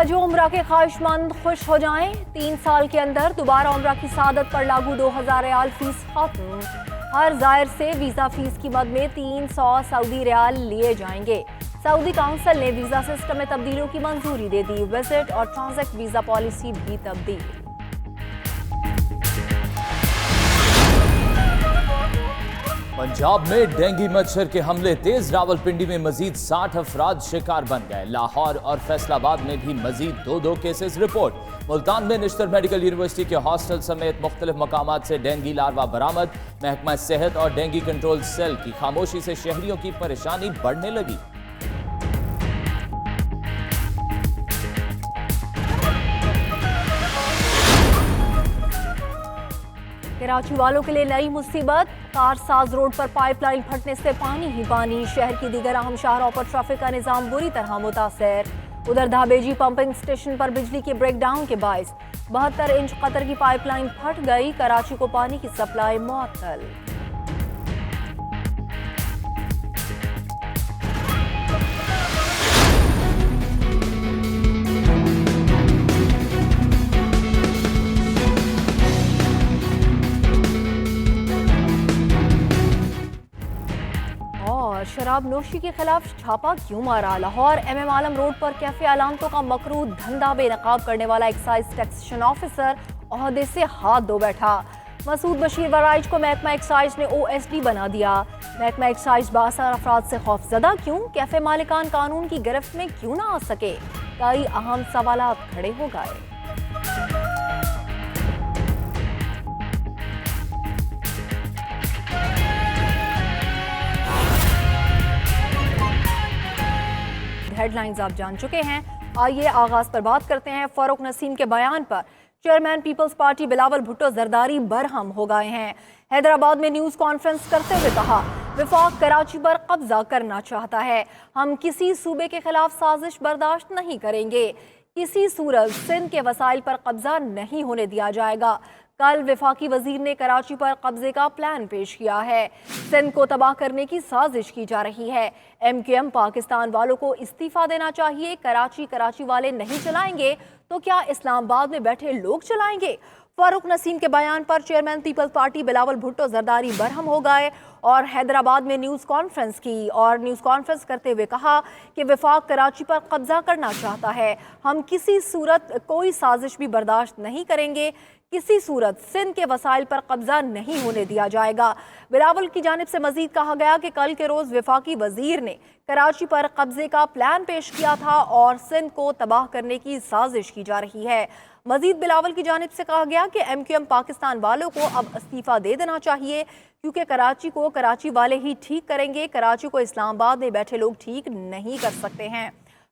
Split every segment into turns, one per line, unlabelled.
حج و عمرہ کے خواہشمند خوش ہو جائیں، 3 سال کے اندر دوبارہ عمرہ کی سعادت پر لاگو 2000 ریال فیس ختم۔ ہر زائر سے ویزا فیس کی مد میں 300 سعودی ریال لیے جائیں گے۔ سعودی کونسل نے ویزا سسٹم میں تبدیلیوں کی منظوری دے دی، وزٹ اور ٹرانزٹ ویزا پالیسی بھی تبدیل۔
پنجاب میں ڈینگی مچھر کے حملے تیز، راولپنڈی میں مزید 60 افراد شکار بن گئے۔ لاہور اور فیصل آباد میں بھی مزید 2 کیسز رپورٹ۔ ملتان میں نشتر میڈیکل یونیورسٹی کے ہاسٹل سمیت مختلف مقامات سے ڈینگی لاروا برآمد۔ محکمہ صحت اور ڈینگی کنٹرول سیل کی خاموشی سے شہریوں کی پریشانی بڑھنے لگی۔
کراچی والوں کے لیے نئی مصیبت، کارساز روڈ پر پائپ لائن پھٹنے سے پانی ہی پانی، شہر کی دیگر اہم شاہراہوں پر ٹریفک کا نظام بری طرح متاثر۔ ادھر دھابیجی پمپنگ سٹیشن پر بجلی کے بریک ڈاؤن کے باعث 72 انچ قطر کی پائپ لائن پھٹ گئی، کراچی کو پانی کی سپلائی معطل۔ شراب نوشی کے خلاف چھاپا کیوں مارا؟ لاہور ایم ایم عالم روڈ پر کیفے علامتوں کا مکروہ دھندا بے نقاب کرنے والا ایکسائز ٹیکسیشن آفیسر عہدے سے ہاتھ دھو بیٹھا۔ مسعود بشیر ورائج کو محکمہ ایکسائز نے OSD بنا دیا۔ محکمہ ایکسائز بااثر افراد سے خوفزدہ کیوں؟ کیفے مالکان قانون کی گرفت میں کیوں نہ آ سکے؟ کئی اہم سوالات کھڑے ہو گئے۔ ہیڈ لائنز آپ جان چکے ہیں، آئیے آغاز پر بات کرتے ہیں۔ فاروق نسیم کے بیان پر chairman Peoples Party Bilawal Bhutto Zardari برہم ہو گئے ہیں۔ حیدرآباد میں نیوز کانفرنس کرتے ہوئے کہا، وفاق کراچی پر قبضہ کرنا چاہتا ہے، ہم کسی صوبے کے خلاف سازش برداشت نہیں کریں گے، کسی صورت سندھ کے وسائل پر قبضہ نہیں ہونے دیا جائے گا۔ کل وفاقی وزیر نے کراچی پر قبضے کا پلان پیش کیا ہے، سندھ کو تباہ کرنے کی سازش کی جا رہی ہے۔ MQM پاکستان والوں کو استعفیٰ دینا چاہیے، کراچی والے نہیں چلائیں گے تو کیا اسلام آباد میں بیٹھے لوگ چلائیں گے؟ فاروق نسیم کے بیان پر chairman Peoples Party Bilawal Bhutto Zardari برہم ہو گئے اور حیدرآباد میں نیوز کانفرنس کی اور نیوز کانفرنس کرتے ہوئے کہا کہ وفاق کراچی پر قبضہ کرنا چاہتا ہے، ہم کسی صورت کوئی سازش بھی برداشت نہیں کریں گے، کسی صورت سندھ کے وسائل پر قبضہ نہیں ہونے دیا جائے گا۔ بلاول کی جانب سے مزید کہا گیا کہ کل کے روز وفاقی وزیر نے کراچی پر قبضے کا پلان پیش کیا تھا اور سندھ کو تباہ کرنے کی سازش کی جا رہی ہے۔ مزید بلاول کی جانب سے کہا گیا کہ MQM پاکستان والوں کو اب استعفیٰ دے دینا چاہیے، کیونکہ کراچی کو کراچی والے ہی ٹھیک کریں گے، کراچی کو اسلام آباد میں بیٹھے لوگ ٹھیک نہیں کر سکتے ہیں۔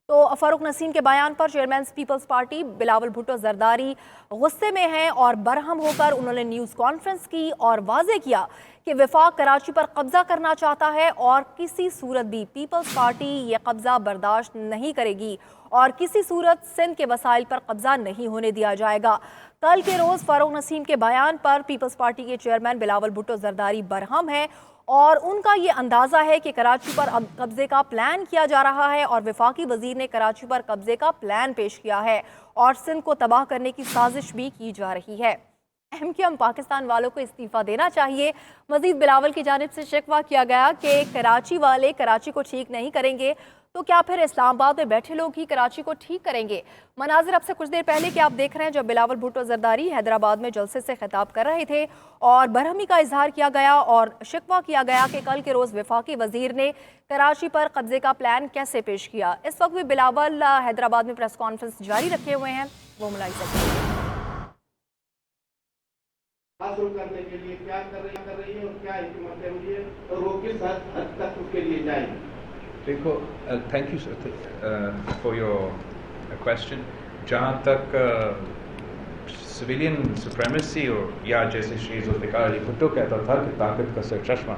تو فاروق نسیم کے بیان پر chairman Peoples Party Bilawal Bhutto Zardari غصے میں ہیں اور برہم ہو کر انہوں نے نیوز کانفرنس کی اور واضح کیا کہ وفاق کراچی پر قبضہ کرنا چاہتا ہے اور کسی صورت بھی پیپلز پارٹی یہ قبضہ برداشت نہیں کرے گی اور کسی صورت سندھ کے وسائل پر قبضہ نہیں ہونے دیا جائے گا۔ کل کے روز فاروق نسیم کے بیان پر پیپلز پارٹی کے چیئرمین بلاول بھٹو زرداری برہم ہے اور ان کا یہ اندازہ ہے کہ کراچی پر اب قبضے کا پلان کیا جا رہا ہے اور وفاقی وزیر نے کراچی پر قبضے کا پلان پیش کیا ہے اور سندھ کو تباہ کرنے کی سازش بھی کی جا رہی ہے۔ MQM پاکستان والوں کو استعفیٰ دینا چاہیے۔ مزید بلاول کی جانب سے شکوہ کیا گیا کہ کراچی والے کراچی کو ٹھیک نہیں کریں گے تو کیا پھر اسلام آباد میں بیٹھے لوگ ہی کراچی کو ٹھیک کریں گے؟ مناظر اب سے کچھ دیر پہلے کہ آپ دیکھ رہے ہیں جب بلاول بھٹو زرداری حیدرآباد میں جلسے سے خطاب کر رہے تھے اور برہمی کا اظہار کیا گیا اور شکوہ کیا گیا کہ کل کے روز وفاقی وزیر نے کراچی پر قبضے کا پلان کیسے پیش کیا۔ اس وقت بھی بلاول حیدرآباد میں پریس کانفرنس جاری رکھے ہوئے ہیں، وہ ملاحظہ کریں۔
حاصل کرنے کے لیے کیا کر رہی ہے اور کیا حکمت عملی ہے اور وہ کس حد تک اس کے لیے جائے گی؟
دیکھو، thank you for your question. جہاں تک سویلین سپریمیسی اور یا جیسے شری ذوالفقار علی بھٹو کہتا تھا کہ طاقت کا سرچشمہ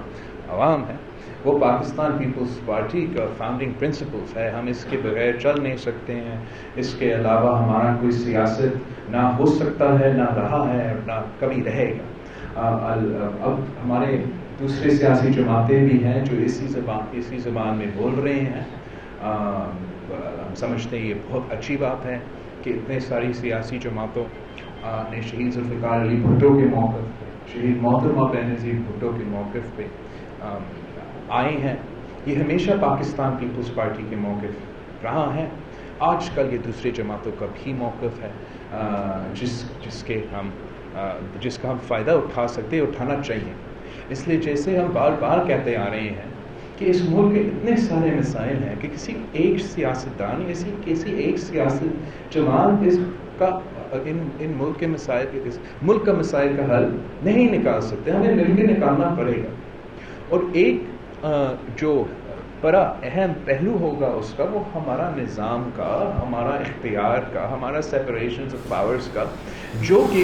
عوام ہے، وہ پاکستان پیپلز پارٹی کا فاؤنڈنگ پرنسپلز ہے، ہم اس کے بغیر چل نہیں سکتے ہیں، اس کے علاوہ ہمارا کوئی سیاست نہ ہو سکتا ہے، نہ رہا ہے اور نہ کبھی رہے گا۔ اب ہمارے دوسرے سیاسی جماعتیں بھی ہیں جو اسی زبان میں بول رہے ہیں، ہم سمجھتے ہیں یہ بہت اچھی بات ہے۔ کہ اتنے ساری سیاسی جماعتوں نے شہید ذوالفقار علی بھٹو کے موقف پہ، شہید محترمہ بینظیر بھٹو کے موقف پہ آئے ہیں. یہ ہمیشہ پاکستان پیپلز پارٹی کے موقف رہا ہے. آج کل یہ دوسری جماعتوں کا بھی موقف ہے جس کا ہم فائدہ اٹھا سکتے ہیں، اٹھانا چاہیے. اس لیے جیسے ہم بار بار کہتے آ رہے ہیں کہ اس ملک کے اتنے سارے مسائل ہیں کہ کسی ایک سیاستدان یا کسی ایک سیاست جماعت اس کا ان ملک کے مسائل، اس ملک کا مسائل کا حل نہیں نکال سکتے. ہمیں مل کے نکالنا پڑے گا. اور ایک جو بڑا اہم پہلو ہوگا اس کا، وہ ہمارا نظام کا، ہمارا اختیار کا، ہمارا سیپریشن آف پاورز کا، جو کہ